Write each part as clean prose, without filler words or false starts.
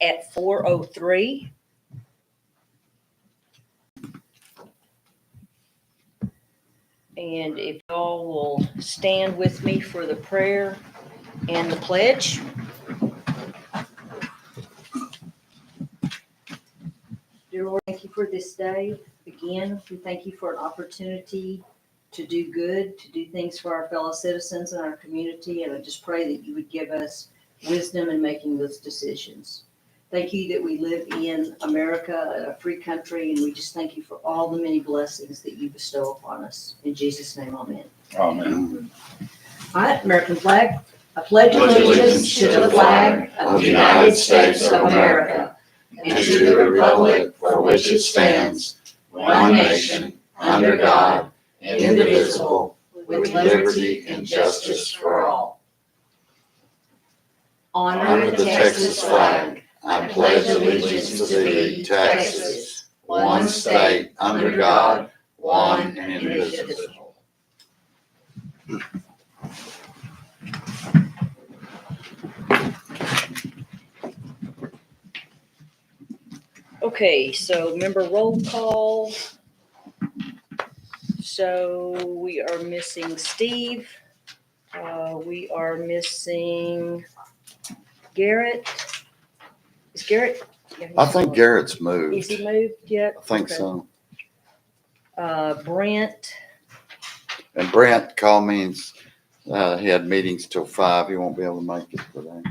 at 4:03. And if y'all will stand with me for the prayer and the pledge. Dear Lord, thank you for this day. Again, we thank you for an opportunity to do good, to do things for our fellow citizens and our community. And I just pray that you would give us wisdom in making those decisions. Thank you that we live in America, a free country, and we just thank you for all the many blessings that you bestow upon us. In Jesus' name, amen. Amen. All right, American flag. I pledge allegiance to the flag of the United States of America and to the republic for which it stands, one nation, under God, indivisible, with liberty and justice for all. Honor the Texas flag. I pledge allegiance to thee, Texas, one state under God, one and indivisible. Okay, so remember roll call. So we are missing Steve. We are missing Garrett. Is Garrett? Yeah, I think Garrett's moved. Is he moved yet? I think Okay. so. Brent. And Brent called me and he had meetings till 5. He won't be able to make it today.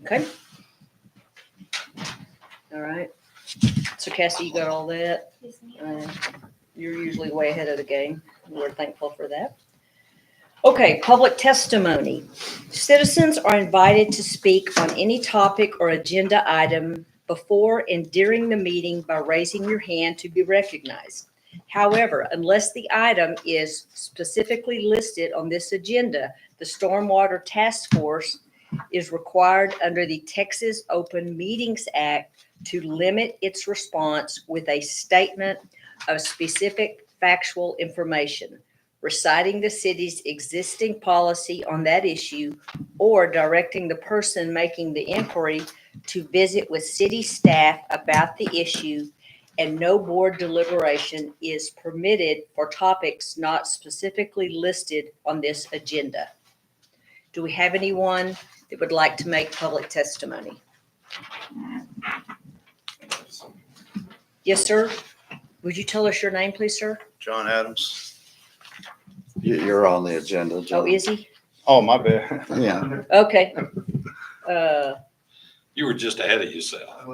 Okay. All right. So Cassie, you got all that? Yes, ma'am. You're usually way ahead of the game. We're thankful for that. Okay, public testimony. Citizens are invited to speak on any topic or agenda item before and during the meeting by raising your hand to be recognized. However, unless the item is specifically listed on this agenda, the Stormwater Task Force is required under the Texas Open Meetings Act to limit its response with a statement of specific factual information, reciting the city's existing policy on that issue, or directing the person making the inquiry to visit with city staff about the issue, and no board deliberation is permitted for topics not specifically listed on this agenda. Do we have anyone that would like to make public testimony? Yes, sir. Would you tell us your name, please, sir? John Adams. You're on the agenda, John. Oh, is he? Oh, my bad. Yeah. Okay. You were just ahead of yourself.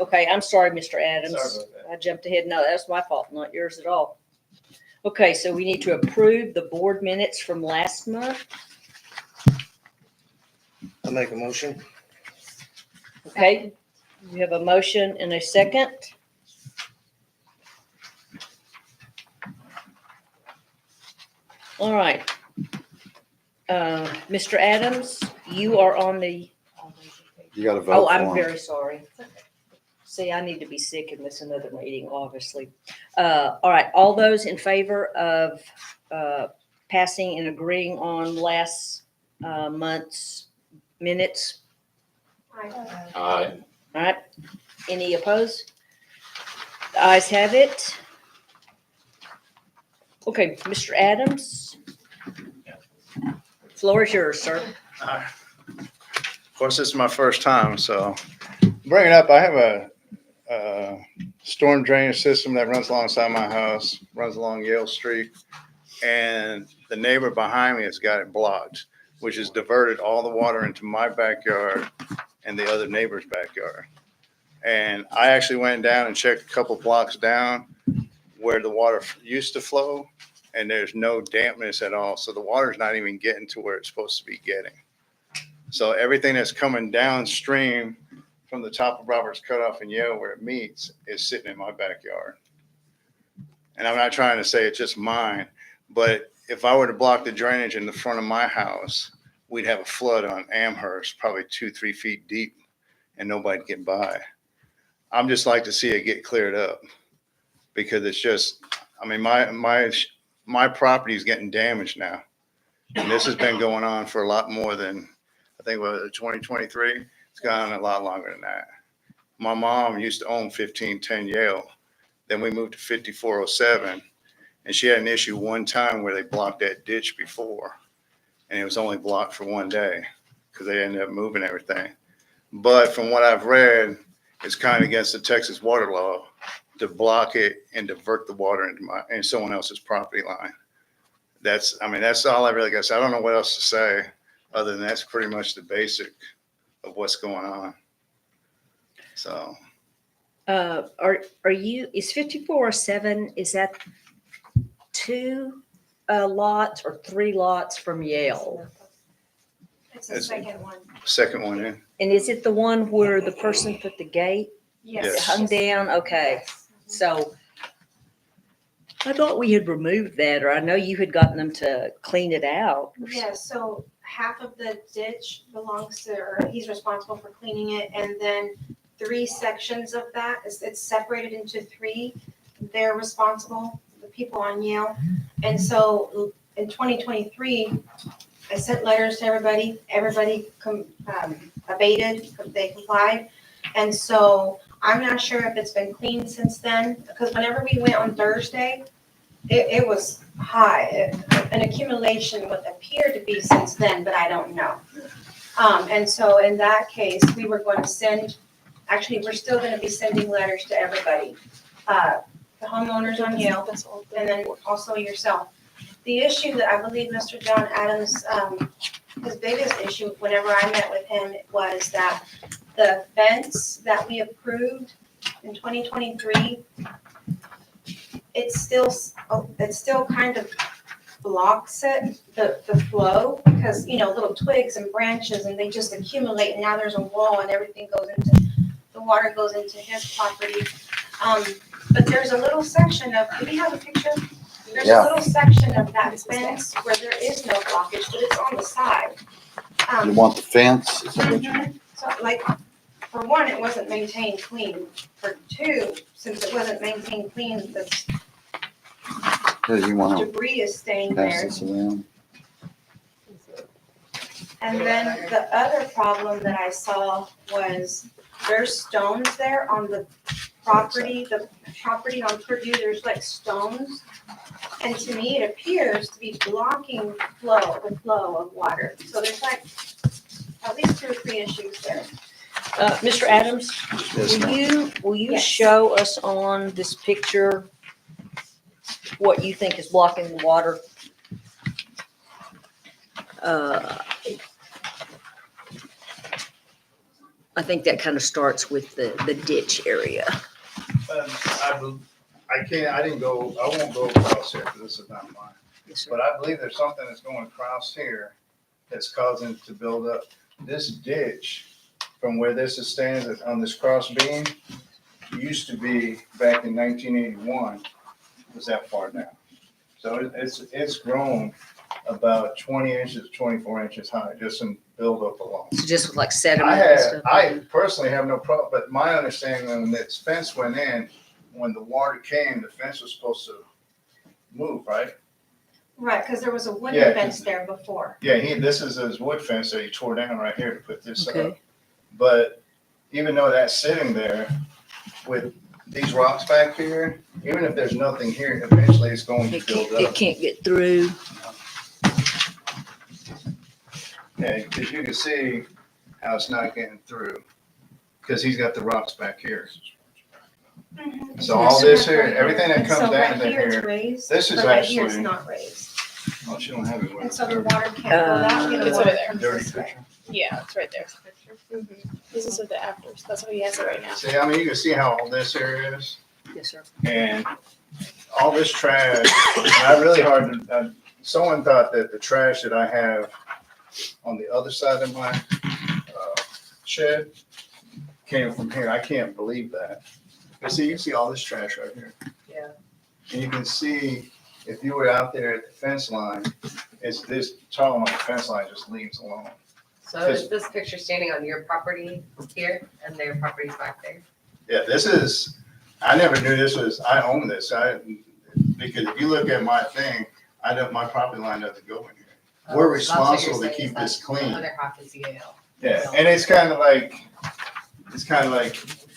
Okay, I'm sorry, Mr. Adams. Sorry about that. I jumped ahead. No, that's my fault, not yours at all. Okay, so we need to approve the board minutes from last month. I make a motion. Okay, we have a motion and a second. All right. Mr. Adams, you are on the, You got to vote oh, for I'm him. very sorry. See, I need to be sick and miss another meeting, obviously. All right, all those in favor of passing and agreeing on last month's minutes? Aye. All right, any opposed? The ayes have it. Okay, Mr. Adams. Floor is yours, sir. Of course, this is my first time, so bring it up. I have a storm drainage system that runs alongside my house, runs along Yale Street, and the neighbor behind me has got it blocked, which has diverted all the water into my backyard and the other neighbor's backyard. And I actually went down and checked a couple blocks down where the water used to flow, and there's no dampness at all. So the water's not even getting to where it's supposed to be getting. So everything that's coming downstream from the top of Roberts Cutoff and Yale where it meets is sitting in my backyard. And I'm not trying to say it's just mine, but if I were to block the drainage in the front of my house, we'd have a flood on Amherst, probably 2-3 feet deep, and nobody'd get by. I'm just like to see it get cleared up, because it's just, I mean, my property is getting damaged now. And this has been going on for a lot more than, I think, 2023. It's gone a lot longer than that. My mom used to own 1510 Yale. Then we moved to 5407. And she had an issue one time where they blocked that ditch before. And it was only blocked for one day because they ended up moving everything. But from what I've read, it's kind of against the Texas water law to block it and divert the water into someone else's property line. That's all I really got to say. I don't know what else to say other than that's pretty much the basic of what's going on. So, Are you, is 5407, is that 2 lots or 3 lots from Yale? It's the second one. second one in. And is it the one where the person put the gate Yes. hung down? Okay, Yes. so I thought we had removed that, or I know you had gotten them to clean it out. Yes, so half of the ditch belongs to, or he's responsible for cleaning it, and then 3 sections of that, it's separated into 3. They're responsible, the people on Yale. And so in 2023, I sent letters to everybody, abated, they complied. And so I'm not sure if it's been cleaned since then, because whenever we went on Thursday, it was high, an accumulation would appear to be since then, but I don't know. And so in that case, we were going to send, actually, we're still going to be sending letters to everybody, the homeowners on Yale, and then also yourself. The issue that I believe Mr. John Adams, his biggest issue whenever I met with him was that the fence that we approved in 2023, it's still kind of blocks it, the flow, because, little twigs and branches, and they just accumulate, and now there's a wall and everything the water goes into his property. But there's a little section of, do we have a picture? There's a little section of that fence where there is no blockage, but it's on the side. You want the fence? Is that what you want? So like, for one, it wasn't maintained clean. For 2, since it wasn't maintained clean, the Do you want to debris is staying pass there. this around? And then the other problem that I saw was there's stones there on the property on Purdue, there's like stones. And to me, it appears to be blocking the flow of water. So there's like at least 2 or 3 issues there. Mr. Adams, Yes, ma'am. will you Yes. show us on this picture what you think is blocking the water? I think that kind of starts with the ditch area. I won't go across here because this is not mine. Yes, sir. But I believe there's something that's going across here that's causing it to build up. This ditch, from where this is standing on this cross beam, used to be back in 1981, was that far down. So it's grown about 20 inches, 24 inches high, just in build up alone. So just with like sediment and stuff. I personally have no problem, but my understanding when this fence went in, when the water came, the fence was supposed to move, right? Right, because there was a Yeah. wooden fence there before. Yeah, this is his wood fence that he tore down right here to put this up. Okay. But even though that's sitting there with these rocks back here, even if there's nothing here, eventually it's going to build It up. can't get through. Okay, because you can see how it's not getting through, because he's got the rocks back here. So all this here, everything that And comes so down right to here it's here, raised, this is but right here it's actually- not raised. oh, she don't have it with And her. so the water can't go that way, the It's water over there. comes Dirty this way. picture. Yeah, it's right there. This is with the afters. That's how he has it right now. See, you can see how all this here is, Yes, sir. and all this trash, I really hard to, someone thought that the trash that I have on the other side of my shed came from here. I can't believe that. But see, you can see all this trash right here. Yeah. And you can see, if you were out there at the fence line, it's this tall on the fence line just leaves alone. So is this picture standing on your property here and their property's back there? Yeah, this is, I never knew this was, I own this. Because if you look at my thing, my property line doesn't go in here. We're Oh, so that's what you're responsible to saying, keep is that this clean. The other half is Yale. Yeah, and it's kind of like,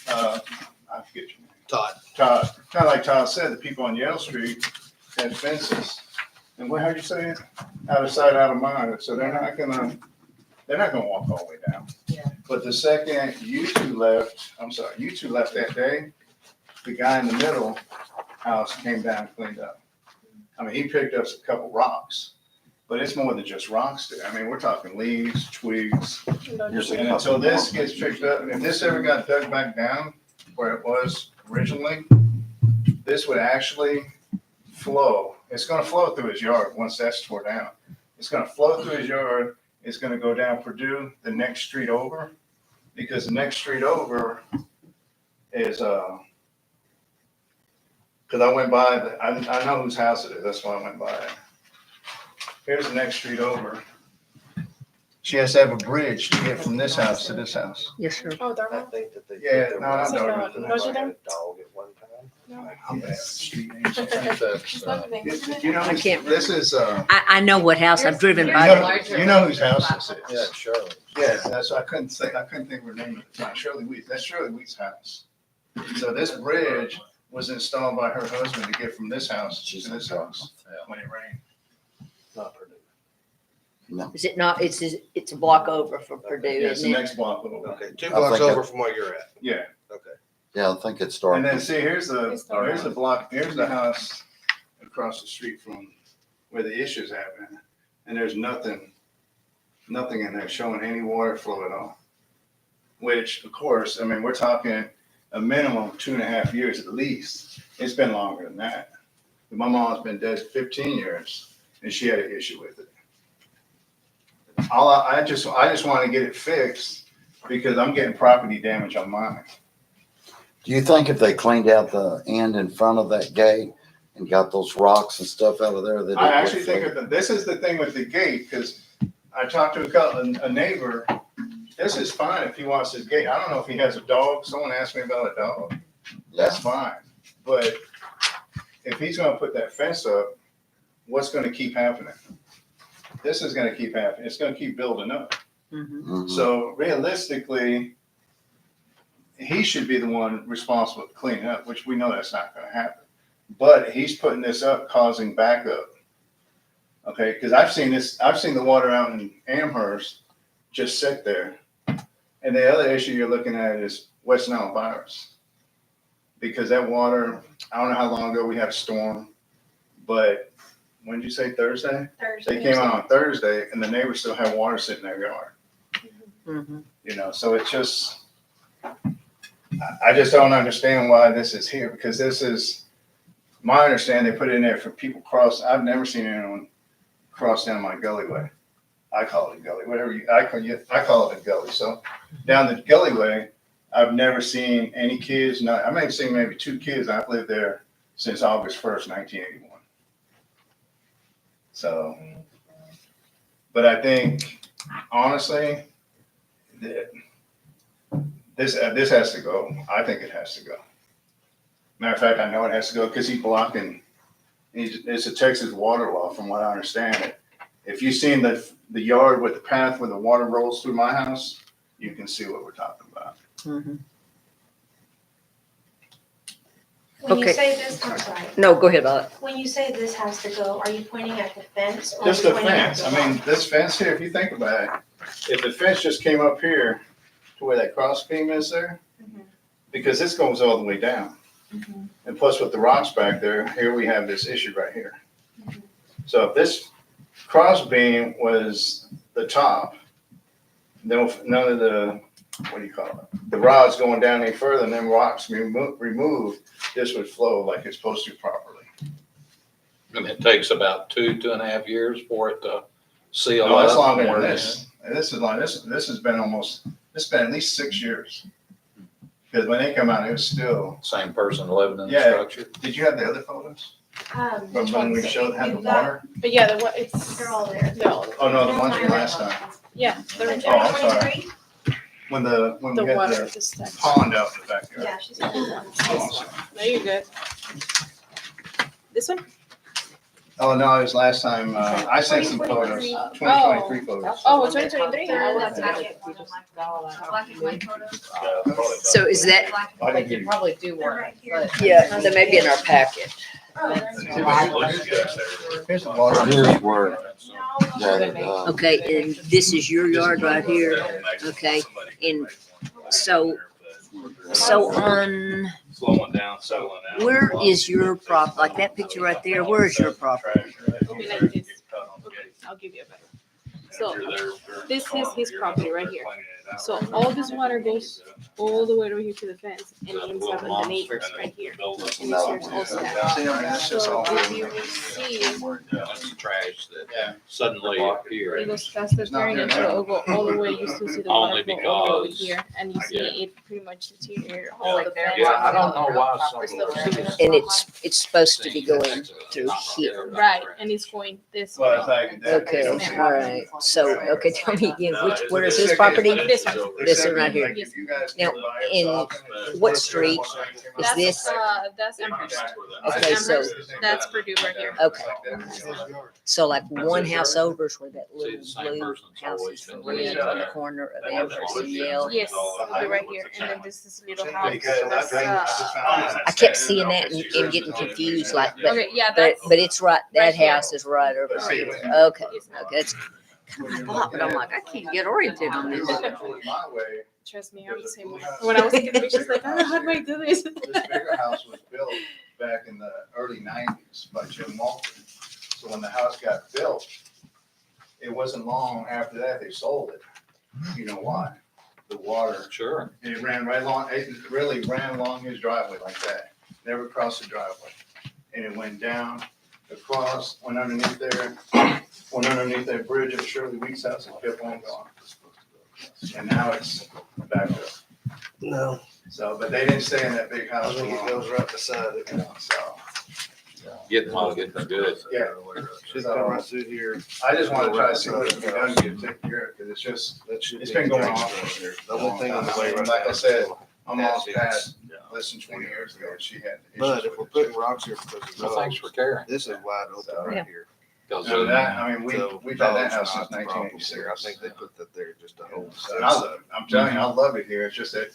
I forget your name. Todd. Todd, kind of like Todd said, the people on Yale Street had fences. And how'd you say it? Out of sight, out of mind. So they're not gonna walk all the way down. Yeah. But the second you two left that day, the guy in the middle house came down and cleaned up. I mean, he picked up a couple rocks, but it's more than just rocks there. I mean, we're talking leaves, twigs. You're saying And until this gets picked up, and if this ever got dug back down where it was originally, this would actually flow. It's gonna flow through his yard once that's tore down. It's gonna flow through his yard. It's gonna go down Purdue, the next street over, because the next street over is, cause I went by, I know whose house it is. That's why I went by it. Here's the next street over. She has to have a bridge to get from this house to this house. Yes, sir. Oh, I Dharma? think that they. Yeah, no, I Is it don't. not- was it there? Dog at one time. No. I'm bad at street names. I think that's, It's not the name, isn't it? You know, I can't this is, I know what house. I've driven you by know, it. you know whose house this yeah, is. Shirley. Yeah, that's, I couldn't think of her name at the time. Shirley Weeds. That's Shirley Weeds' house. So this bridge was installed by her husband to get from this house to this house when it rained. Not Purdue. Is it not? It's a block over for Purdue, Yeah, it's the isn't it? next block over. Okay, 2 I blocks think over from where you're at. Yeah, Okay. Yeah, I think it and started. then see, here's the block, here's the house across the street from where the issue's happening. And there's nothing in there showing any water flow at all. Which, of course, I mean, we're talking a minimum of 2.5 years at least. It's been longer than that. My mom's been dead 15 years and she had an issue with it. I just want to get it fixed because I'm getting property damage on mine. Do you think if they cleaned out the end in front of that gate and got those rocks and stuff out of there that? I actually think this is the thing with the gate, because I talked to a neighbor. This is fine if he wants his gate. I don't know if he has a dog. Someone asked me about a dog. That's fine. But if he's gonna put that fence up, what's gonna keep happening? This is gonna keep happening. It's gonna keep building up. Mhm. Mhm. So realistically, he should be the one responsible to clean up, which we know that's not gonna happen. But he's putting this up, causing backup. Okay, because I've seen the water out in Amherst just sit there. And the other issue you're looking at is West Nile virus. Because that water, I don't know how long ago we had a storm, but when did you say Thursday? Thursday. They came out on Thursday and the neighbors still had water sitting in their yard. Mhm. You know, so it's just, I just don't understand why this is here, because this is, my understanding, they put it in there for people cross. I've never seen anyone cross down my gullyway. I call it a gully, I call it a gully. So down the gullyway, I've never seen any kids, I may have seen maybe 2 kids. I've lived there since August 1st, 1981. So, but I think, honestly, that this has to go. I think it has to go. Matter of fact, I know it has to go because he's blocking, it's a Texas water law from what I understand it. If you've seen the yard with the path where the water rolls through my house, you can see what we're talking about. Mhm. When you Okay. say this, I'm sorry, No, go ahead, Bob. when you say this has to go, are you pointing at the fence? or Just are the you pointing at fence. the I mean, rock? this fence here, if you think about it, if the fence just came up here to where that cross beam is there, Mhm. because this goes all the way down. Mhm. And plus with the rocks back there, here we have this issue right here. Mhm. So if this cross beam was the top, then none of the, what do you call it? The rods going down any further and then rocks removed, this would flow like it's supposed to properly. And it takes about 2.5 years for it to seal No, up. that's longer than more this. And this is like, this has been it's been at least 6 years. Because when they come out, it was still, Same person living in the Yeah. structure. did you have the other photos? From From when we showed how the You've got- water? But yeah, the what, it's, They're all there. no, Oh, no, the ones from last time. yeah, they're in Oh, I'm there. sorry. 23? When The we had water, the this text. pond out in the backyard. Yeah, she's got it. Oh, I'm sorry. No, you're good. This one? Oh, no, it was last time, I sent some photos, 2023 photos. Oh, 2023. Black and white photos. So is that, I didn't get it. Probably do They're one, right here. but. yeah, that may be in our packet. Here's the water. Here's where, yeah, Okay, and this is your yard right here, okay? And so on, Slowing down, settling down. where is your prop, like that picture right there, where is your property? It'll be like this. I'll give you a better. So this is his property right here. So all this water goes all the way over here to the fence and ends up in the neighbors right here. And it's yours also that. See, I mean, it's just So all. if you will see, That's trash Yeah. that suddenly appeared. it goes past the turn and so it'll go all the way. You still see the water Only flow all the way over because- here. And you see Yeah. it pretty much deteriorated all the fence. Yeah, I don't know why some of those. And it's supposed to be going through here. Right, and it's going this way. Well, it's like that. Okay, all right, so, okay, tell me again, where is his property? This one. This one right here. Like, if you guys Now, go by in yourself and- what street is this? That's Amherst. Okay, so, That's Purdue right here. okay, so like one house over is where that See, little the same blue person's house always is been red doing on the that. corner of Amherst and Yale. Yes, it'll be right here. And then this is little house. Because That's, I kept seeing that and getting confused, like, but, okay, yeah, that's. but it's right, that Right here. house is right over Right. here. Okay, okay, it's kind of my thought, but I'm like, I can't get oriented on this. My way, Trust me, I'm the same way. When I was taking pictures, like, oh, how do I do this? this bigger house was built back in the early nineties by Jim Walton. So when the house got built, it wasn't long after that they sold it. You know why? The water, Sure. and it ran right along, it really ran along his driveway like that, never crossed the driveway. And it went down, across, went underneath there, went underneath that bridge at Shirley Weeks' house and kept on going. And now it's back up. No, So, but they didn't stay in that big I house for think it long. goes right beside it. So, Getting good. yeah. Should come right through here. I just wanna try to see what can be done to get it taken care of, cause it's just, That should it's be been going the on drainage for right there. The only thing on the way right Like now I is said, still- I'm off That's it. past less than 20 years ago, and she had But issues if we're with it. putting rocks here because of Well, thanks for dogs, caring. this is wide So- open Yeah. right here. Because, No, that, I mean, So we've had that dogs house not since the problem 1986. here. I think they put that there just to hold. And I'm telling you, I love it here. It's just that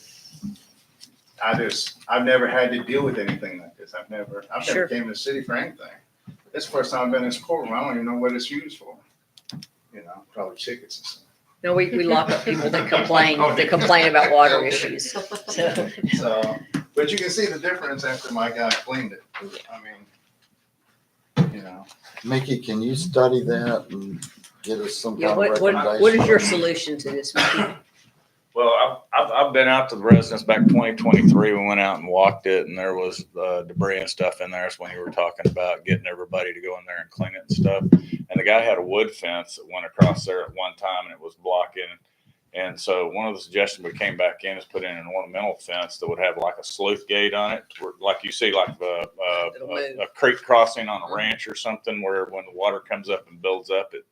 I've never had to deal with anything like this. I've never Sure. came to the city for anything. This is the first time I've been in this courtroom. I don't even know what it's used for. You know, probably tickets and stuff. No, we lock up people that complain about water issues. So, So, but you can see the difference after my guy cleaned it. I mean, you know. Mickey, can you study that and get us some yeah, kind of what recommendation? is your solution to this, Mickey? Well, I've been out to the residence back 2023. We went out and walked it, and there was debris and stuff in there. That's when you were talking about getting everybody to go in there and clean it and stuff. And the guy had a wood fence that went across there at one time, and it was blocking. And so one of the suggestions we came back in is put in an ornamental fence that would have like a sluice gate on it, where, like you see, like a creek crossing on a ranch or something, where when the water comes up and builds up, it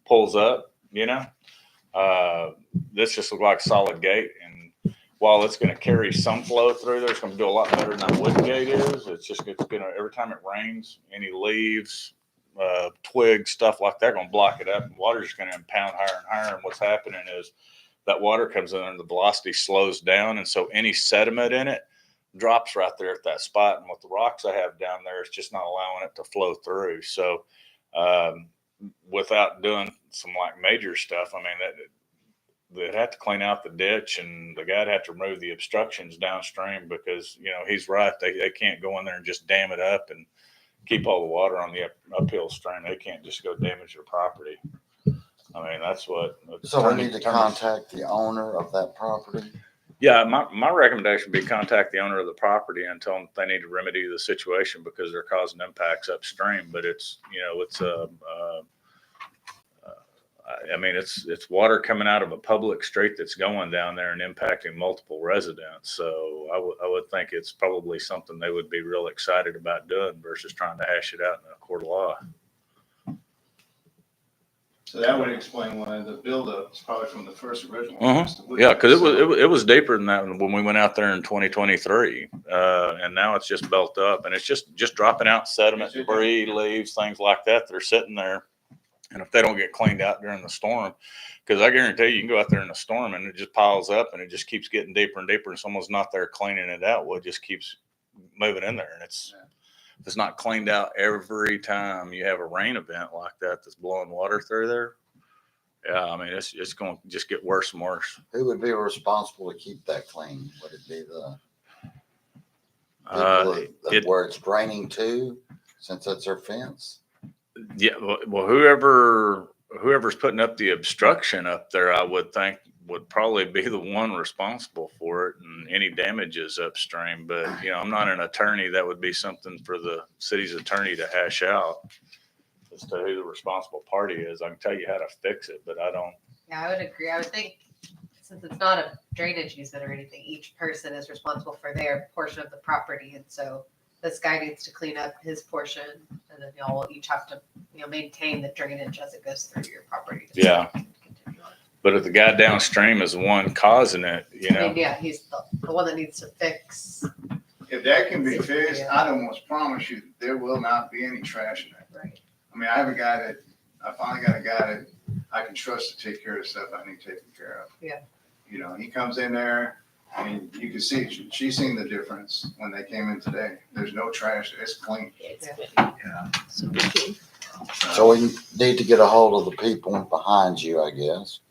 pulls up, you know? This just looked like a solid gate, and while it's going to carry some flow through there, it's going to do a lot better than that wood gate is. It's going to, every time it rains, any leaves, twigs, stuff like that, going to block it up, and water's just going to impound higher and higher. And what's happening is that water comes in and the velocity slows down, and so any sediment in it drops right there at that spot. And with the rocks I have down there, it's just not allowing it to flow through. So without doing some like major stuff, I mean, they'd have to clean out the ditch, and the guy'd have to remove the obstructions downstream, because, you know, he's right. They can't go in there and just dam it up and keep all the water on the uphill stream. They can't just go damage their property. I mean, that's what. So we need to contact the owner of that property? Yeah, my recommendation would be contact the owner of the property and tell them they need to remedy the situation because they're causing impacts upstream. But it's, you know, I mean, it's water coming out of a public street that's going down there and impacting multiple residents. So I would think it's probably something they would be real excited about doing versus trying to hash it out in a court of law. So that would explain why the buildup is probably from the first original. Yeah, because it was deeper than that when we went out there in 2023, and now it's just built up, and it's just dropping out sediment, debris, leaves, things like that. They're sitting there, and if they don't get cleaned out during the storm, because I guarantee you can go out there in a storm and it just piles up and it just keeps getting deeper and deeper, and someone's not there cleaning it out. Well, it just keeps moving in there, and if it's not cleaned out every time you have a rain event like that that's blowing water through there, yeah, I mean, it's going to just get worse and worse. Who would be responsible to keep that clean? Would it be the people where it's draining to, since that's their fence? Yeah, well, whoever's putting up the obstruction up there, I would think would probably be the one responsible for it and any damages upstream. But, I'm not an attorney. That would be something for the city's attorney to hash out as to who the responsible party is. I can tell you how to fix it, but I don't. Yeah, I would agree. I would think since it's not a drainage easement or anything, each person is responsible for their portion of the property. And so this guy needs to clean up his portion, and then y'all will each have to, maintain the drainage as it goes through your property. Yeah. But if the guy downstream is the one causing it, I mean, yeah, he's the one that needs to fix. If that can be fixed, I'd almost promise you there will not be any trash in there. Right. I mean, I finally got a guy that I can trust to take care of stuff I need taken care of. Yeah. He comes in there, I mean, you can see, she's seen the difference when they came in today. There's no trash, it's clean. So we need to get a hold of the people behind you, I guess.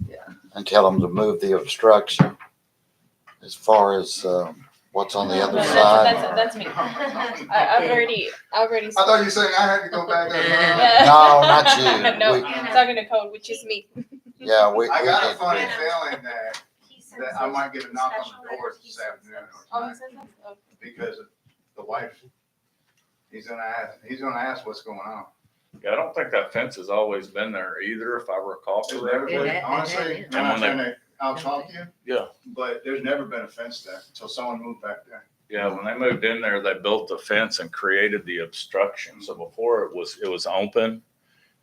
Yeah. And tell them to move the obstruction as far as what's on the other side. That's me. I've already. I thought you were saying I had to go back there. Yeah. No, not you. No, We- I'm talking to code, which is me. Yeah, I got a did. funny feeling that I might get a knock on the door this afternoon Oh, or he tonight says that? Oh. because the wife, he's gonna ask what's going on. Yeah, I don't think that fence has always been there either, if I recall There's never correctly. been, honestly, I'm not trying to out-talk you. Yeah. But there's never been a fence there until someone moved back there. Yeah, when they moved in there, they built the fence and created the obstruction. So before it was open,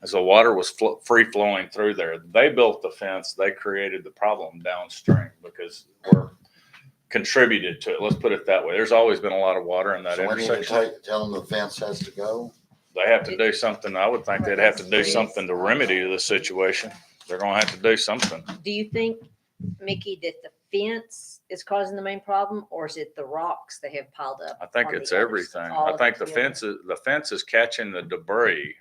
as the water was free flowing through there. They built the fence. They created the problem downstream because we're contributed to it. Let's put it that way. There's always been a lot of water in that So we need to intersection. tell them the fence has to go. They have to do something. I would think they'd have to do something to remedy the situation. They're gonna have to do something. Do you think, Mickey, that the fence is causing the main problem, or is it the rocks they have piled up? I think on it's the others? everything. All I of think it the together? fence is catching the debris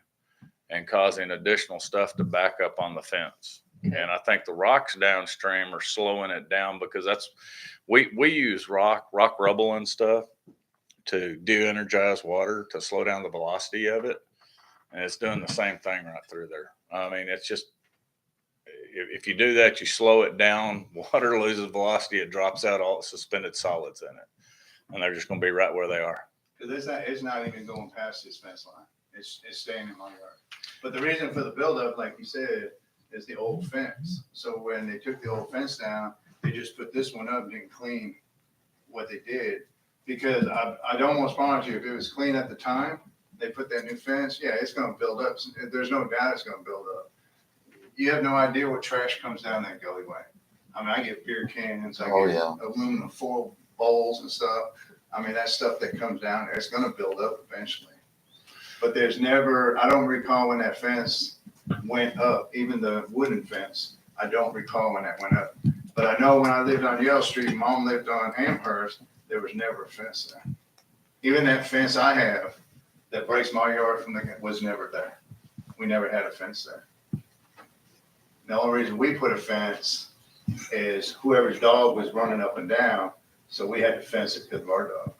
and causing additional stuff to back up on the fence. Okay. And I think the rocks downstream are slowing it down because we use rock rubble and stuff to de-energize water to slow down the velocity of it. And it's doing the same thing right through there. I mean, it's just, if you do that, you slow it down, water loses velocity, it drops out all the suspended solids in it. And they're just gonna be right where they are. Because it's not even going past this fence line. It's staying in my yard. But the reason for the buildup, like you said, is the old fence. So when they took the old fence down, they just put this one up and didn't clean what they did. Because I'd almost promise you, if it was clean at the time, they put that new fence, yeah, it's gonna build up. There's no doubt it's gonna build up. You have no idea what trash comes down that gullyway. I mean, I get beer cans, I Oh, get yeah. aluminum foil bowls and stuff. I mean, that stuff that comes down there, it's gonna build up eventually. But there's never, I don't recall when that fence went up, even the wooden fence. I don't recall when that went up. But I know when I lived on Yale Street, Mom lived on Amherst, there was never a fence there. Even that fence I have that breaks my yard from was never there. We never had a fence there. The only reason we put a fence is whoever's dog was running up and down, so we had to fence it because of our dog.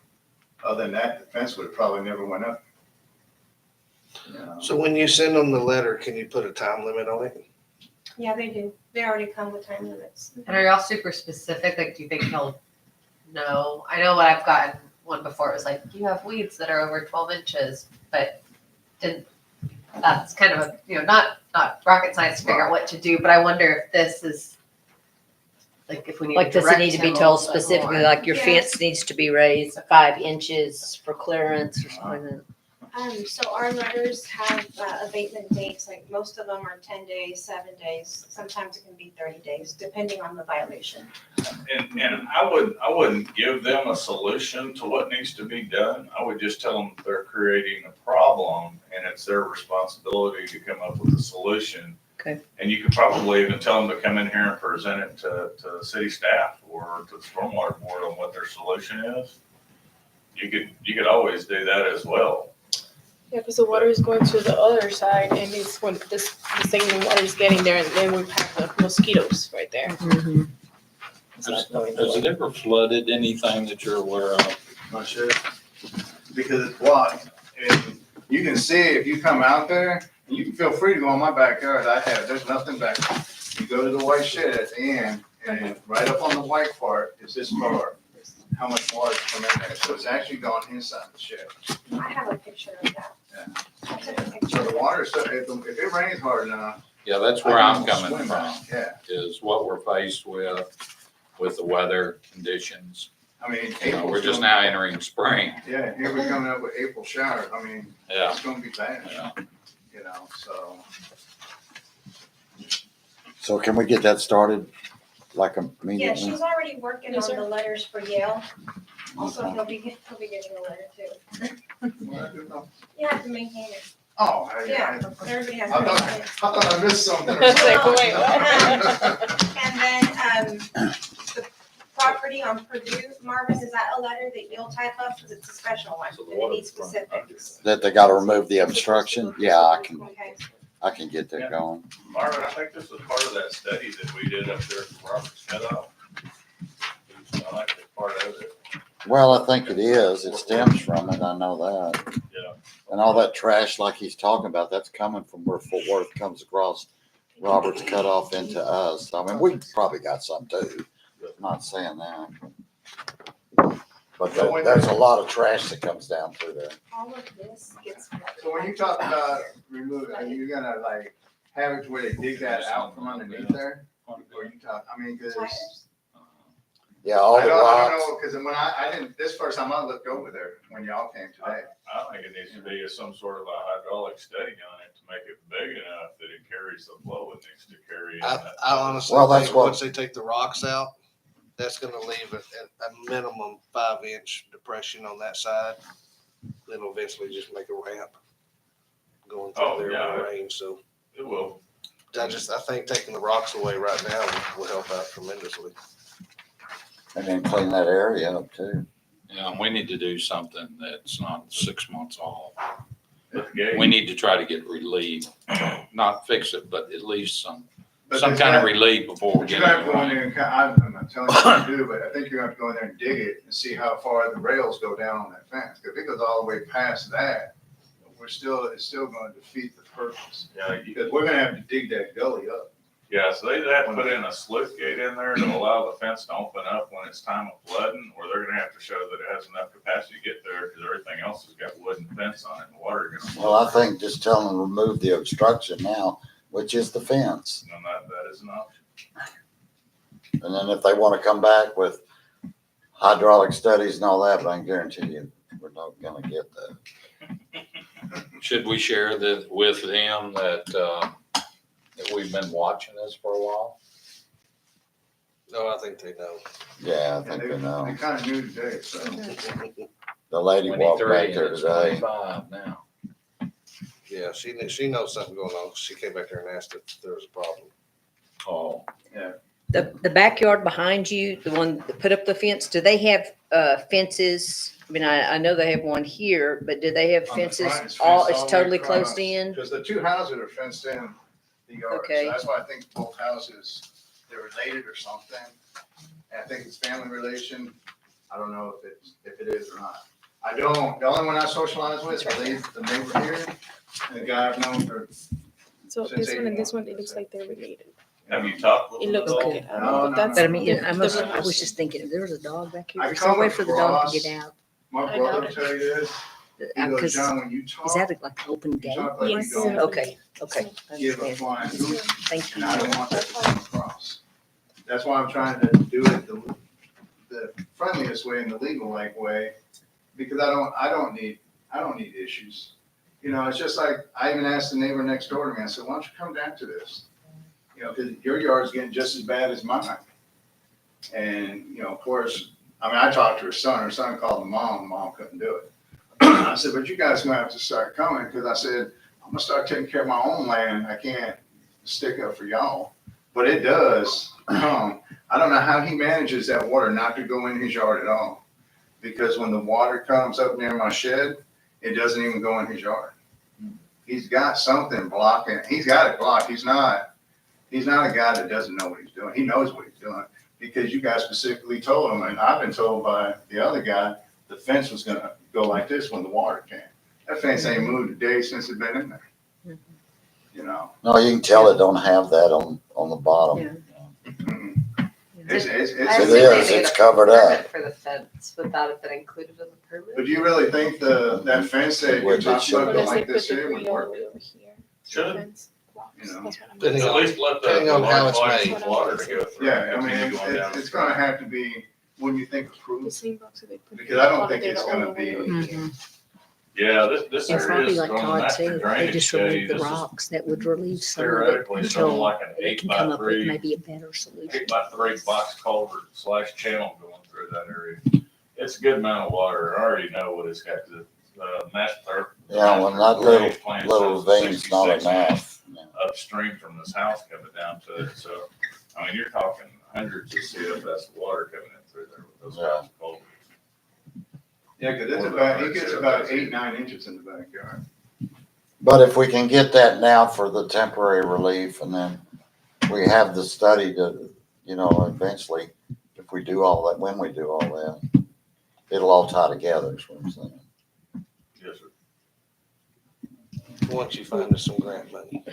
Other than that, the fence would have probably never went up. You know? So when you send them the letter, can you put a time limit on it? Yeah, they do. They already come with time limits. And are y'all super specific? Like, do you think he'll know? I know what I've gotten one before. It was like, you have weeds that are over 12 inches, but that's kind of a, not rocket science to figure out what to do. But I wonder if this is like, if we need Like, to does it need to be direct him a told little bit specifically, more. like your Yes. fence needs to be raised 5 inches for clearance or something like that? So our letters have abatement dates, like most of them are 10 days, 7 days. Sometimes it can be 30 days, depending on the violation. And I wouldn't give them a solution to what needs to be done. I would just tell them they're creating a problem and it's their responsibility to come up with a solution. Okay. And you could probably even tell them to come in here and present it to city staff or to the stormwater board on what their solution is. You could always do that as well. Yeah, because the water is going to the other side, and it's when the stagnant water is getting there, and then we have the mosquitoes right there. Mhm. It's not going Has it nowhere. ever flooded anything that you're aware of? Not sure. Because it's blocked. And you can see if you come out there, and you can feel free to go in my backyard. There's nothing back there. You go to the white shed at the end, and right up on the white part is this bar. How much water's come in there. So it's actually gone inside the shed. I have a picture of that. Yeah. I took a picture. So the water, if it rains hard enough. Yeah, that's I where can I'm coming swim from, back. Yeah. is what we're faced with the weather conditions. I mean, You know, we're April's just gonna- now entering spring. Yeah, here we're coming up with April showers. I mean, Yeah, it's gonna be bad, yeah. you know, so. So can we get that started like Yeah, immediately? she's already working Yes, on sir. the letters for Yale. Also, he'll be getting a letter too. You have to maintain it. Oh, Yeah, I everybody has I to thought, maintain it. I thought I missed something. or It's like, something. wait, what? And then, the property on Purdue, Marvin, is that a letter that you'll type up? Because it's a special one, So the and it needs water's specifics. That they gotta remove the obstruction? Yeah, Okay. I can get that going. Marvin, I think this was part of that study that we did up there for Robert's Cutoff. I like that part of it. Well, I think it is. It stems from it. I know that. Yeah. And all that trash like he's talking about, that's coming from where Fort Worth comes across Robert's Cutoff into us. I mean, we probably got some too. I'm not saying that. But there's a lot of trash that comes down through there. All of this gets. So when you talk about removing, are you gonna like have it where they dig that out from underneath there? Or you talk, I mean, cause. Tires? Yeah, all I the don't rocks. know, cause when I didn't, this first time I looked over there, when y'all came today. I think it needs to be some sort of a hydraulic study on it to make it big enough that it carries the flow it needs to carry. in I that- honestly Well, that's think what- once they take the rocks out, that's gonna leave a minimum 5-inch depression on that side. Then it'll eventually just make a ramp going Oh, through there yeah. when it rains. So It will. I think taking the rocks away right now will help out tremendously. And then clean that area up too. Yeah, and we need to do something that's not 6 months off. At the gate. We need to try to get relief, not fix it, but at least some But kind there's of that- relief before we But you get gotta it go in right. there and I'm not telling you what to do, but I think you're gonna have to go in there and dig it and see how far the rails go down on that fence. Cause if it goes all the way past that, it's still gonna defeat the purpose. Yeah, Because we're gonna have to dig that gully up. yeah, so they have to put in a slip gate in there to allow the fence to open up when it's time of flooding, or they're gonna have to show that it has enough capacity to get there, because everything else has got wooden fence on it, and water gonna. Well, I think just tell them to remove the obstruction now, which is the fence. And that is an option. And then if they want to come back with hydraulic studies and all that, but I can guarantee you, we're not gonna get that. Should we share that with them that we've been watching this for a while? No, I think they know. Yeah, I And think they they know. kinda knew today, so. The lady walked 23 back and there it's today. 25 now. Yeah, she knows something going on. She came back there and asked if there was a problem. Oh, The backyard behind you, the one that put up the fence, do they have fences? I mean, I know they have one here, but do they have On the fences? front, it's All, fenced it's all the totally way closed across. in? Cause the two houses are fenced in the yard, Okay. so that's why I think both houses, they're related or something. And I think it's family relation. I don't know if it is or not. I don't, the only one I socialize with, I leave the neighbor here, and the guy I've known for, So Since this one and this 81, one, it looks like they're related. have you talked with It them? looks at all? like it. I don't No, know, no, but that's. But I mean, the- I was the- just thinking, if there was a dog back here, I there's no way come for the dog to across- get out. my brother will tell you this. He goes, Because John, when you talk, is that like an open you gate? talk like you Yes. don't Okay, okay. I give a understand. flying hoot. Thank And you. I don't want that to come across. That's why I'm trying to do it the friendliest way and the legal like way, because I don't need issues. You know, it's just like, I even asked the neighbor next door to me, I said, why don't you come down to this? You know, because your yard's getting just as bad as mine. And, you know, of course, I mean, I talked to her son called the mom couldn't do it. I said, but you guys are gonna have to start coming, because I said, I'm gonna start taking care of my own land, I can't stick up for y'all. But it does, I don't know how he manages that water not to go in his yard at all. Because when the water comes up near my shed, it doesn't even go in his yard. He's got something blocking, he's got it blocked, he's not a guy that doesn't know what he's doing, he knows what he's doing. Because you guys specifically told him, and I've been told by the other guy, the fence was gonna go like this when the water came. That fence ain't moved a day since it's been in there. You know? No, you can tell it don't have that on the bottom. Mhm. It's I It assume is, they made it's a covered permit up. For the fence, would that have been included in the permit? But do you really think that fence that you're Which it talking should about be. going like this here would all the work? way over here. Should. Fence blocks, You know. that's what I'm Depending saying. At least let Depending on how it's large made. water to go through. Yeah, I mean, Continue going down it's the gonna street. have to be, when you think The approved, same box that they put. because I don't on think there it's all gonna the way be- over here. Yeah, this And area probably is like from the Todd master said, they drainage just study. remove the This is rocks that would relieve some of it theoretically something until like an they 8 can by come up with 3 maybe a better solution. 8x3 box culvert / channel going through that area. It's a good amount of water. I already know what it's got. The master. Yeah, well, that little vein's not 66 enough. upstream from this house coming down to it. So, I mean, you're talking hundreds of CFS of water coming in through there with those Yeah. box culverts. yeah, cause it's Or the about, it fence, gets yeah, about that's 8-9 inches in the backyard. But if we can get that now for the temporary relief, and then we have the study to, you know, eventually, if we do all that, when we do all that, it'll all tie together, is what I'm saying. Yes, sir. Once you find us some grant money.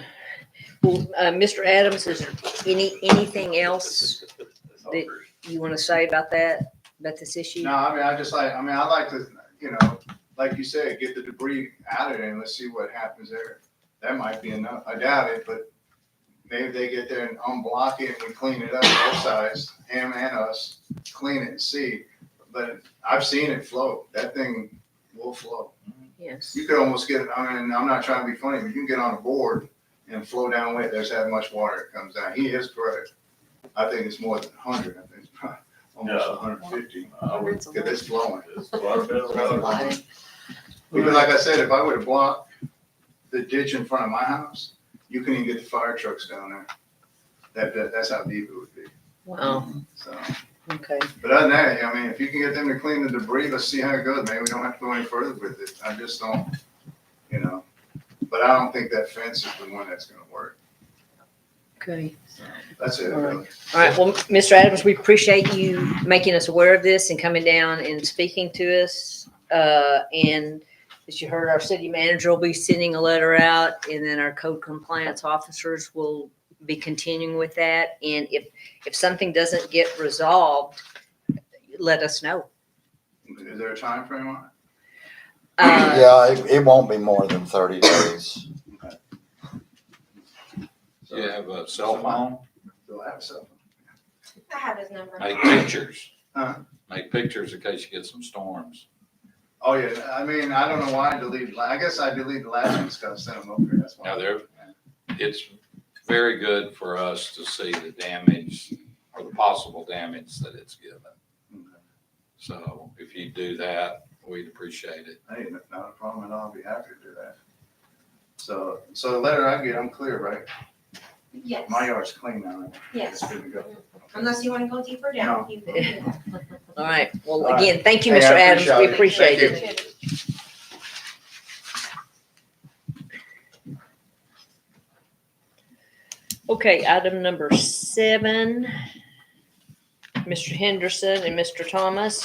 Well, Mr. Adams, is there anything else that you want to say about that, about this issue? No, I mean, I like to, you know, like you said, get the debris out of there and let's see what happens there. That might be enough. I doubt it, but maybe they get there and unblock it and we clean it up both sides, him and us, clean it and see. But I've seen it flow. That thing will flow. Yes. You could almost get, I mean, I'm not trying to be funny, but you can get on a board and flow down with it. There's that much water that comes down. He is correct. I think it's more than 100. I think it's probably almost Yeah. 150. Hundreds of Because it's flowing. It's quite a bit of water. Because like I said, if I would have blocked the ditch in front of my house, you couldn't even get the fire trucks down there. That's how deep it would be. Wow, So, okay. but other than that, I mean, if you can get them to clean the debris, let's see how it goes. Maybe we don't have to go any further with it. I just don't, you know. But I don't think that fence is the one that's gonna work. Okay. That's it, All right. really. All right, well, Mr. Adams, we appreciate you making us aware of this and coming down and speaking to us. And as you heard, our city manager will be sending a letter out, and then our code compliance officers will be continuing with that. And if something doesn't get resolved, let us know. Is there a time frame on it? Yeah, it won't be more than 30 days. Do you have a cell phone? Do I have something? I have his number. Make pictures. Huh? Make pictures in case you get some storms. Oh, yeah. I mean, I don't know why I deleted, I guess I deleted the last one because I sent them over here. That's why. Now, it's very good for us to see the damage or the possible damage that it's given. Okay. So if you do that, we'd appreciate it. Hey, not a problem at all. I'll be happy to do that. So the letter I get, I'm clear, right? Yes, My yard's clean now. Right? yes. It's good to go. Unless you want to go deeper down. you can do that. All right, well, All right. again, thank you, Hey, Mr. I Adams, we appreciate appreciate it. it. Okay, item number 7, Mr. Henderson and Mr. Thomas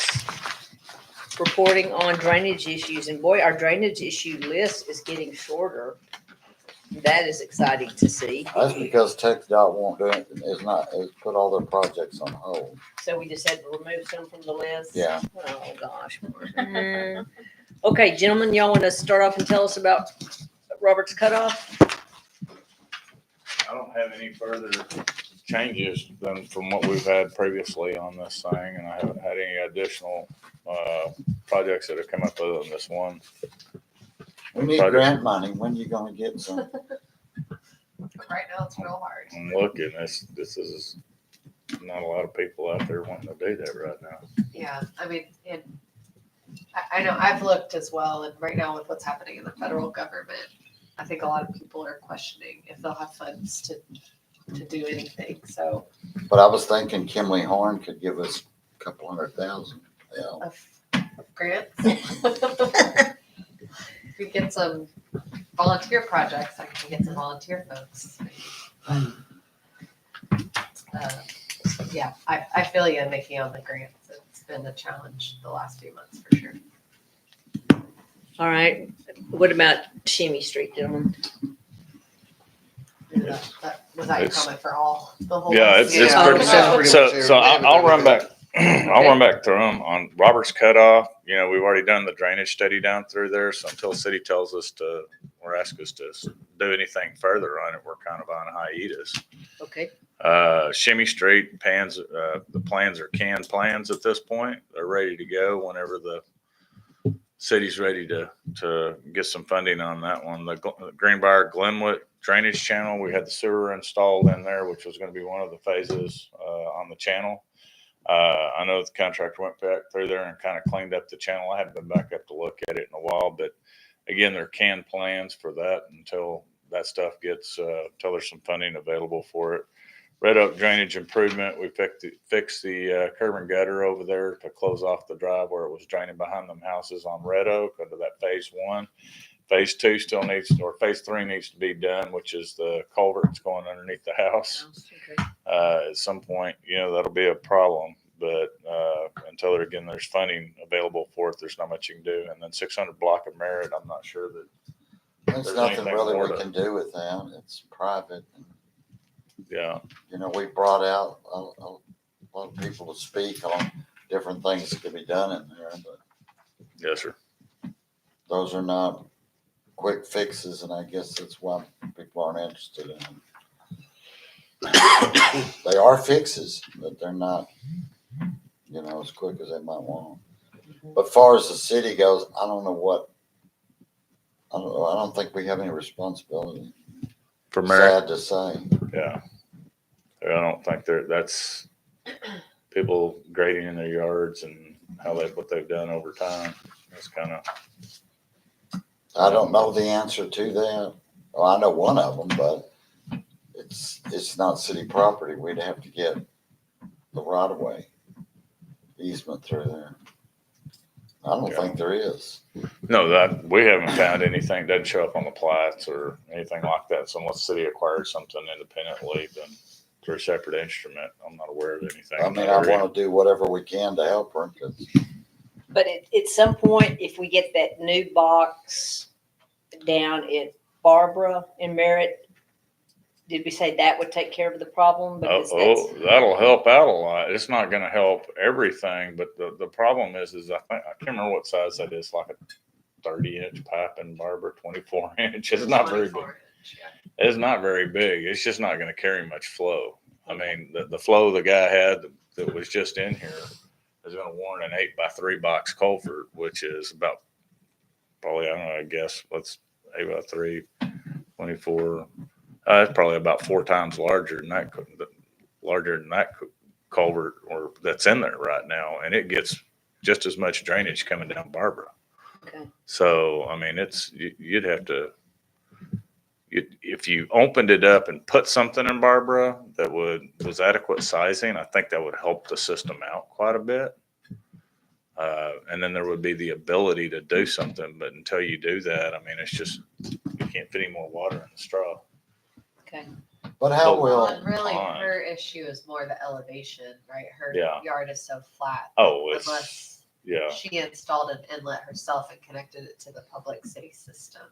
reporting on drainage issues. And boy, our drainage issue list is getting shorter. That is exciting to see. That's because TxDOT won't do it, is put all their projects on hold. So we just had to remove some from the list? Yeah. Oh, gosh. Okay, gentlemen, y'all want to start off and tell us about Robert's Cutoff? I don't have any further changes than from what we've had previously on this thing, and I haven't had any additional projects that have come up other than this one. We need Project. grant money. When you gonna get some? Right now, it's real hard. I'm looking, this is not a lot of people out there wanting to do that right now. Yeah, I mean, and I know I've looked as well, and right now with what's happening in the federal government, I think a lot of people are questioning if they'll have funds to do anything, so. But I was thinking Kimley Horn could give us a couple $100,000. Yeah. Of grants. If we get some volunteer projects, I can get some volunteer folks. Yeah, I feel you, Mickey, on the grants. It's been a challenge the last few months for sure. All right. What about Shimmy Street, gentlemen? Was that your It's- comment for all, the whole? Yeah, list? it's Yeah. pretty, So- so I'll run back, I'll Okay. run back through them on Robert's Cutoff. You know, we've already done the drainage study down through there. So until the city tells us to, or asks us to do anything further on it, we're kind of on hiatus. Okay. Shimmy Street plans, the plans are canned plans at this point. They're ready to go whenever the city's ready to get some funding on that one. The Greenbrier Glenwood drainage channel, we had the sewer installed in there, which was going to be one of the phases on the channel. I know the contractor went back through there and kind of cleaned up the channel. I haven't been back up to look at it in a while, but again, there are canned plans for that until that stuff gets, until there's some funding available for it. Red Oak drainage improvement, we fixed the curb and gutter over there to close off the drive where it was draining behind them houses on Red Oak under that phase 1. Phase 2 still needs, or phase 3 needs to be done, which is the culvert that's going underneath the house. Okay. At some point, you know, that'll be a problem, but until there's funding available for it, there's not much you can do. And then 600 block of Merritt, I'm not sure that There's There's nothing anything really more we to- can do with that. It's private. yeah. You know, we brought out a lot of people to speak on different things that could be done in there, but Yes, sir. those are not quick fixes, and I guess that's why people aren't interested in them. They are fixes, but they're not, you know, as quick as they might want. But far as the city goes, I don't know what, I don't think we have any responsibility. For Merritt, Sad to say. yeah. I don't think that's people grading in their yards and what they've done over time. It's kind of, I don't know the answer to that. Well, I know one of them, but it's not city property. We'd have to get the right of way easement through there. I don't Yeah. think there is. no, that we haven't found anything, doesn't show up on the plats or anything like that. So unless the city acquires something independently, then through a separate instrument, I'm not aware of anything. I mean, I want to do whatever we can to help her, 'cause But at some point, if we get that new box down at Barbara and Merritt, did we say that would take care of the problem? Because That'll help out a lot. It's not going to help everything, but the problem is I can't remember what size that is, like a 30-inch pipe in Barbara, 24-inch. It's not very big. 24-inch, yeah. It's not very big. It's just not going to carry much flow. I mean, the flow the guy had that was just in here is going to warrant an 8x3 box culvert, which is about probably, I don't know, I guess, what's 8x3, 24. It's probably about 4 times larger than that culvert or that's in there right now. And it gets just as much drainage coming down Barbara. Okay. So, I mean, you'd have to, if you opened it up and put something in Barbara that was adequate sizing, I think that would help the system out quite a bit. And then there would be the ability to do something, but until you do that, I mean, it's just, you can't fit any more water in the straw. Okay. but how Oh, will, Well, and really, fine. her issue is more the elevation, right? Her Yeah. yard is so flat. Oh, Unless yeah. she installed an inlet herself and connected it to the public city system.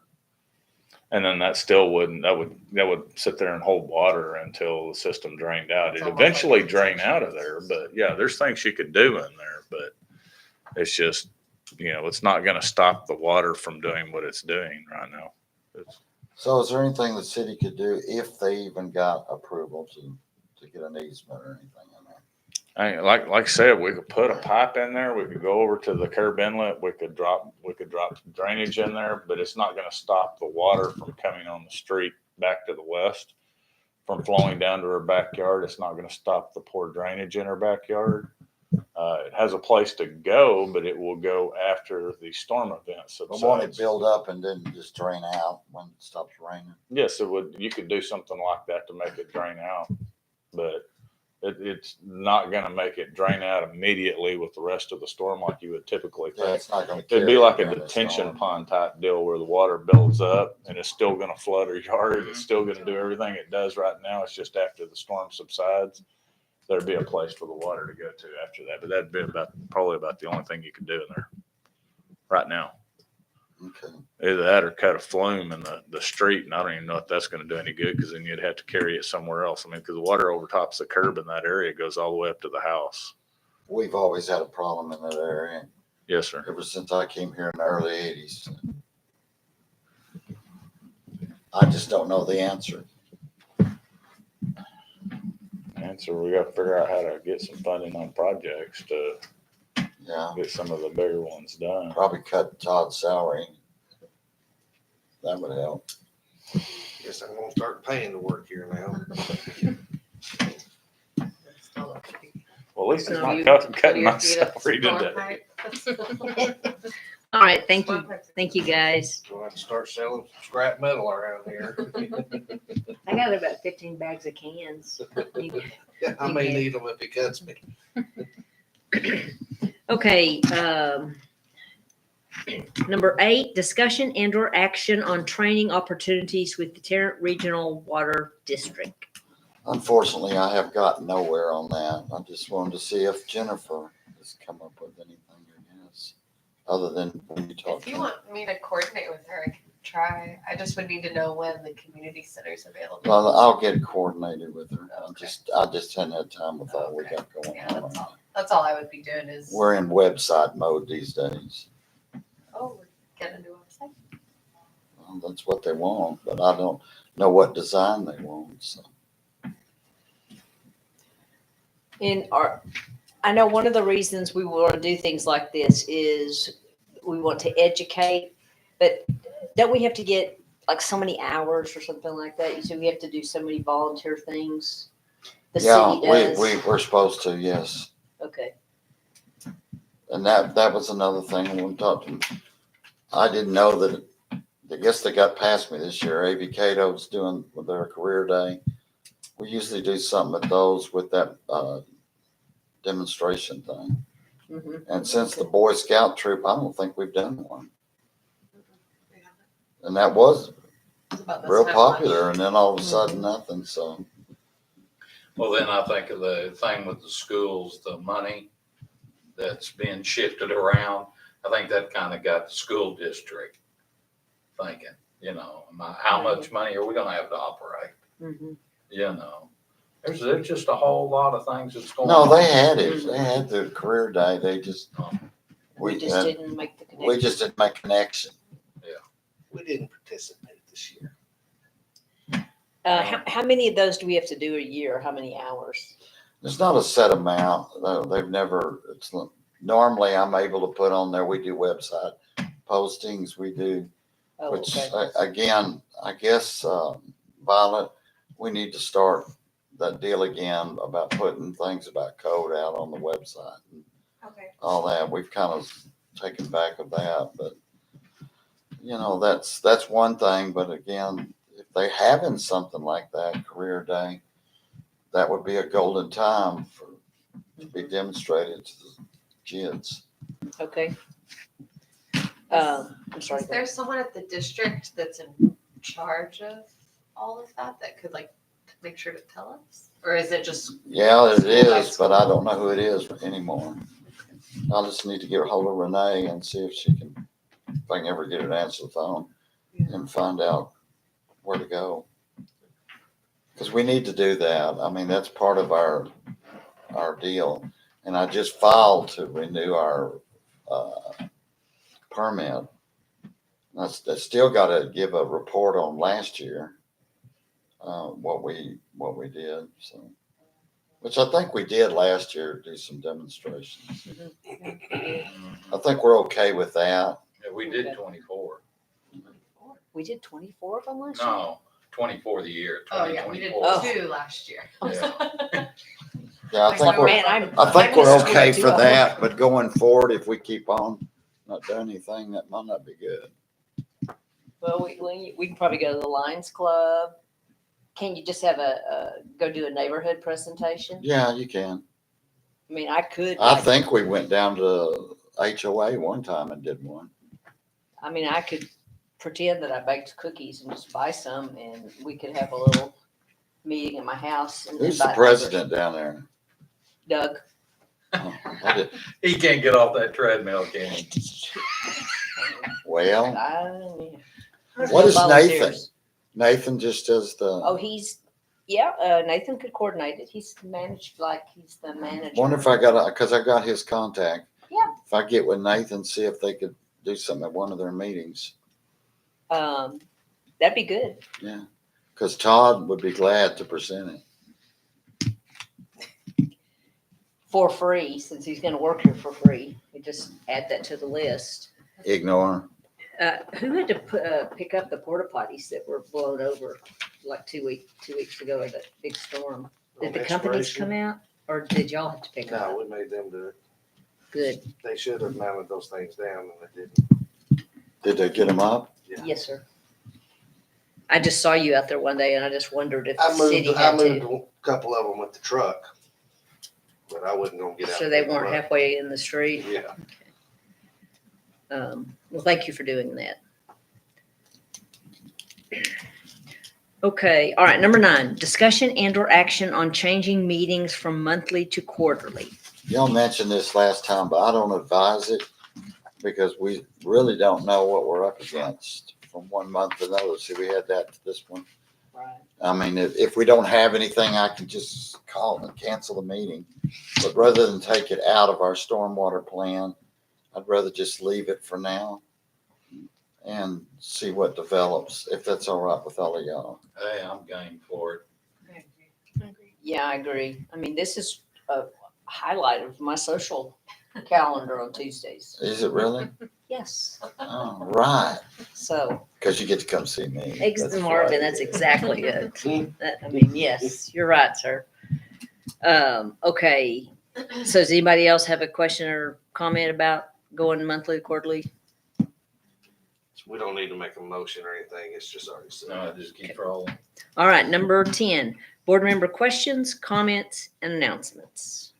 And then that still that would sit there and hold water until the system drained out. It's It'd almost like eventually a drain retention out of there, but yeah, there's things you could do in there, but it's just, it's not going to stop the water from doing what it's doing right now. so is there anything the city could do if they even got approval to get an easement or anything in there? Like I said, we could put a pipe in there. We could go over to the curb inlet. We could drop drainage in there, but it's not going to stop the water from coming on the street back to the west from flowing down to her backyard. It's not going to stop the poor drainage in her backyard. It has a place to go, but it will go after the storm event But won't it subsides. build up and then just drain out when it stops raining? Yes, it would. You could do something like that to make it drain out, but it's not going to make it drain out immediately with the rest of the storm like you would typically Yeah, think. it's not gonna. It'd be carry like a during the detention storm. pond type deal where the water builds up and it's still going to flood her yard. It's still going to do everything it does right now. It's just after the storm subsides, there'd be a place for the water to go to after that. But that'd be probably about the only thing you could do in there right now. Okay. Either that or cut a flume in the street, and I don't even know if that's going to do any good because then you'd have to carry it somewhere else. I mean, because the water overtops the curb in that area, it goes all the way up to the house. We've always had a problem in that area Yes, sir. ever since I came here in the early 80s. I just don't know the answer. And so we got to figure out how to get some funding on projects to Yeah, get some of the bigger ones done. probably cut Todd's salary. That would help. Guess I'm gonna start paying to work here now. Still Well, at least it's So not you- cutting my your feet up salary storm today. pipe. All right, thank you. Thank you, guys. We'll have to start selling some scrap metal around here. I got about 15 bags of cans. I may need them if he cuts me. Okay, number 8, discussion and or action on training opportunities with the Tarrant Regional Water District. Unfortunately, I have gotten nowhere on that. I just wanted to see if Jennifer has come up with anything, I guess, other than when you talk If to you her. want me to coordinate with her, I can try. I just would need to know when the community center's available. Well, I'll get coordinated with her. Okay. I just hadn't had time with all we got going Yeah, on. That's all I would be doing is, We're in website mode these days. oh, we're getting a new website. Well, that's what they want, but I don't know what design they want, so. I know one of the reasons we want to do things like this is we want to educate, but don't we have to get like so many hours or something like that? So we have to do so many volunteer things. The Yeah, city does. we're supposed to, yes. Okay. And that was another thing I want to talk to them. I didn't know that, I guess they got past me this year. AV Cato's doing with their career day. We usually do something at those with that demonstration thing. Mhm. And since the Boy Scout troop, I don't think we've done one. And that was It's about this real time popular, lunch. and then all of a sudden nothing, so. Well, then I think of the thing with the schools, the money that's being shifted around. I think that kind of got the school district thinking, how much money are we gonna have to operate? Mhm. There's just a whole lot of things that's going No, on. they had it. They had their career day. They just, We just didn't make the connection. we just didn't make connection. We didn't participate this year. How many of those do we have to do a year? How many hours? There's not a set amount. They've never, normally I'm able to put on there, we do website postings, we do, Oh, which okay. again, I guess, Violet, we need to start that deal again about putting things about code out on the website and Okay. all that. We've kind of taken back of that, but that's one thing. But again, if they having something like that, career day, that would be a golden time to be demonstrated to the kids. Okay. I'm sorry. Is there someone at the district that's in charge of all of that could make sure to tell us? Or is it just, Yeah, it School by is, but I don't know who it is anymore. I'll just need to get a hold of Renee and see if I can ever get her to answer the phone and find out where to go. Because we need to do that. I mean, that's part of our deal. And I just filed to renew our permit. I still got to give a report on last year, what we did. So Which I think we did last year, do some demonstrations. Mhm. I think we're okay with that. Yeah, we did 24. We did 24 of them last year? No, 24 the year, Oh, yeah, we did 2024. 2 last year. Yeah. Yeah, I Like, think oh, we're, man, I think we're missed okay 22 for of them. that, but going forward, if we keep on not doing anything, that might not be good. Well, we can probably go to the Lions Club. Can you just have go do a neighborhood presentation? Yeah, you can. I mean, I could. I like, think we went down to HOA one time and did one. I mean, I could pretend that I baked cookies and just buy some, and we could have a little meeting at my house. And Who's the invite president down there? Doug. Oh, I did- He can't get off that treadmill, can he? Well, There's what no is Nathan? volunteers. Nathan just does Oh, the, Nathan could coordinate it. He's managed, like, he's the manager. wonder if I got, cause I got his contact. Yeah. If I get with Nathan, see if they could do something at one of their meetings. That'd be good. Yeah, cause Todd would be glad to present it. For free, since he's gonna work here for free. We just add that to the list. Ignore. Who had to pick up the porta potties that were blown over like 2 weeks ago in that big storm? Did the companies come out, or did y'all have to pick them No, up? we made them do it. Good. They should have mounted those things down and they didn't. Did they get him up? Yeah. Yes, sir. I just saw you out there one day, and I just wondered if the I city moved had to. a couple of them with the truck, but I wasn't gonna get out. So they and pick weren't them up. halfway in the street. Yeah. Well, thank you for doing that. Okay, all right, number 9, discussion and or action on changing meetings from monthly to quarterly. Y'all mentioned this last time, but I don't advise it because we really don't know what we're up against from one month to another. See, we had that to this one. Right. I mean, if we don't have anything, I can just call and cancel the meeting. But rather than take it out of our stormwater plan, I'd rather just leave it for now and see what develops, if that's all right with all of y'all. Hey, I'm game for it. Yeah, I agree. I mean, this is a highlight of my social calendar on Tuesdays. Is it really? Yes, Oh, right. so, Because you get to come see me. That's Marvin, right. that's exactly it. I mean, yes, you're right, sir. Okay, so does anybody else have a question or comment about going monthly, quarterly? We don't need to make a motion or anything. It's just already said. No, I just keep rolling. All right, number 10, board member questions, comments, and announcements.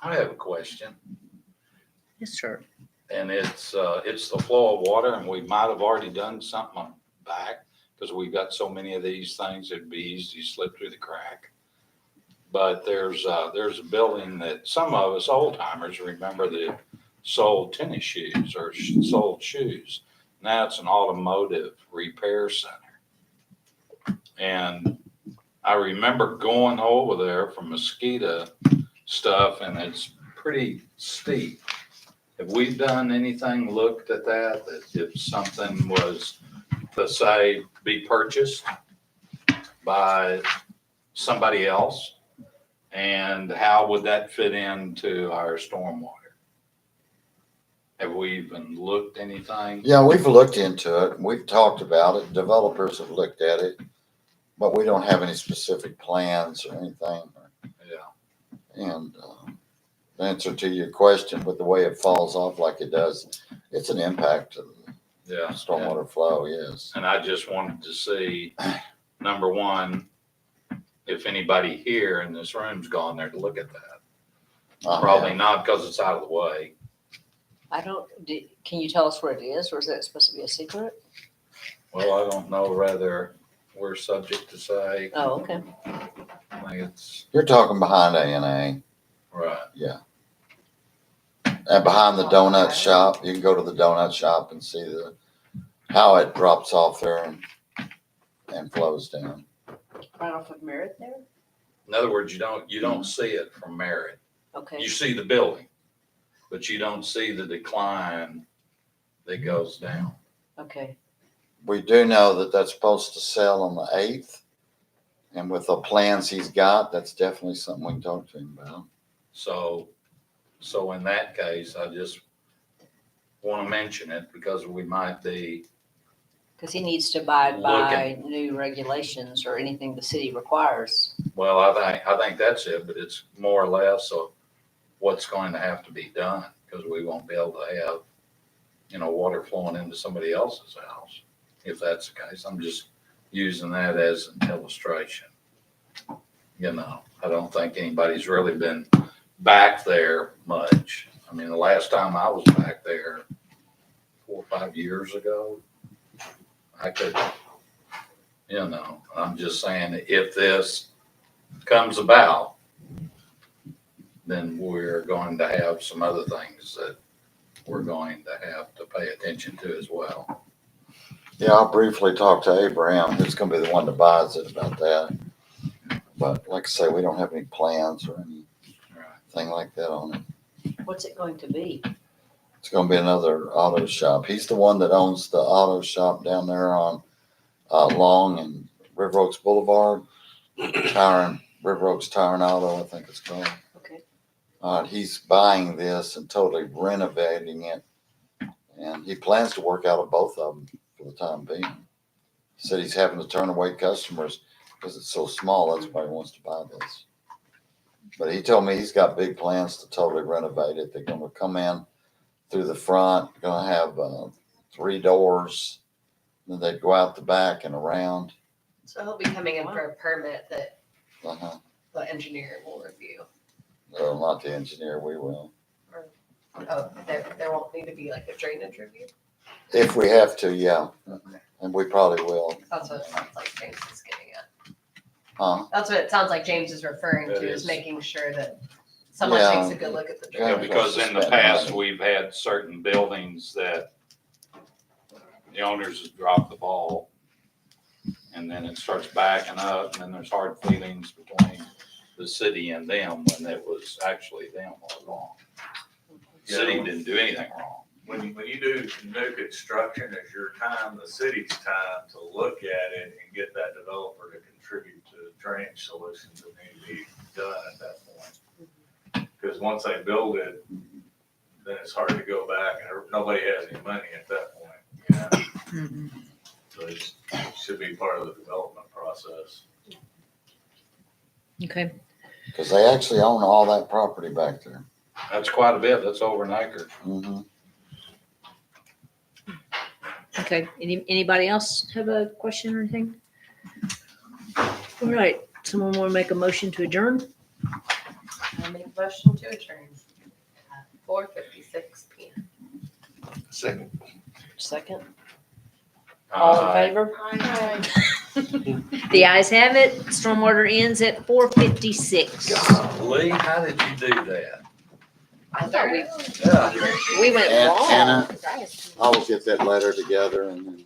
I have a question, Yes, sir. and it's the flow of water, and we might have already done something back because we've got so many of these things, it'd be easy to slip through the crack. But there's a building that some of us old timers remember that sold tennis shoes or sold shoes. Now it's an automotive repair center. And I remember going over there for mosquito stuff, and it's pretty steep. Have we done anything, looked at that if something was to say be purchased by somebody else? And how would that fit into our stormwater? Have we even looked anything? Yeah, we've looked into it. We've talked about it. Developers have looked at it. But we don't have any specific plans or anything. Yeah. And the answer to your question, with the way it falls off like it does, it's an impact to the Yeah. stormwater flow, yes. And I just wanted to see, number one, if anybody here in this room's gone there to look at that. I Probably have. not because it's out of the way. Can you tell us where it is, or is that supposed to be a secret? Well, I don't know whether we're subject to say, Oh, okay. I think it's, You're talking behind A&A, right. yeah. And behind the donut shop, you can go to the donut shop and see how it drops off there and flows down. Right off of Merritt there? In other words, you don't see it from Merritt. Okay. You see the building, but you don't see the decline that goes down. Okay. We do know that that's supposed to sell on the 8th. And with the plans he's got, that's definitely something we can talk to him about. So in that case, I just want to mention it because we might be, Because he needs to abide by new regulations or anything the city requires. well, I think that's it, but it's more or less of what's going to have to be done because we won't be able to have, water flowing into somebody else's house. If that's the case, I'm just using that as an illustration. I don't think anybody's really been back there much. I mean, the last time I was back there 4 or 5 years ago, I could, I'm just saying if this comes about, then we're going to have some other things that we're going to have to pay attention to as well. Yeah, I'll briefly talk to Abraham, who's gonna be the one that buys it, about that. But like I say, we don't have any plans or anything like that on it. What's it going to be? It's gonna be another auto shop. He's the one that owns the auto shop down there on Long and River Oaks Boulevard. River Oaks Tire and Auto, I think it's called. Okay. He's buying this and totally renovating it. And he plans to work out of both of them for the time being. He said he's having to turn away customers because it's so small. That's why he wants to buy this. But he told me he's got big plans to totally renovate it. They're going to come in through the front, going to have 3 doors. Then they'd go out the back and around. So he'll be coming in for a permit that Uh-huh. the engineer will review. Well, not the engineer, we will. Oh, there won't need to be like a drainage review? If we have to, yeah. And we probably will. That's what it sounds like James is getting at. Huh? That's what it sounds like James is referring That to, is is. making sure that someone Yeah. takes a good look at the Yeah, drainage. Because in the past, we've had certain buildings that the owners have dropped the ball. And then it starts backing up, and then there's hard feelings between the city and them when it was actually them all along. The city didn't do anything wrong. When you do new construction, it's your time, the city's time to look at it and get that developer to contribute to drainage solutions that need to be done at that point. Because once they build it, then it's hard to go back and nobody has any money at that point. So it should be part of the development process. Okay. Because they actually own all that property back there. That's quite a bit. That's over an acre. Mm-hmm. Okay. Anybody else have a question or anything? All right. Someone want to make a motion to adjourn? I make a motion to adjourn at 4:56 p.m. Second. Second. All in favor? Hi. The ayes have it. Stormwater ends at 4:56. Lee, how did you do that? I thought Yeah. we went And wrong. Anna, I will get that letter together and then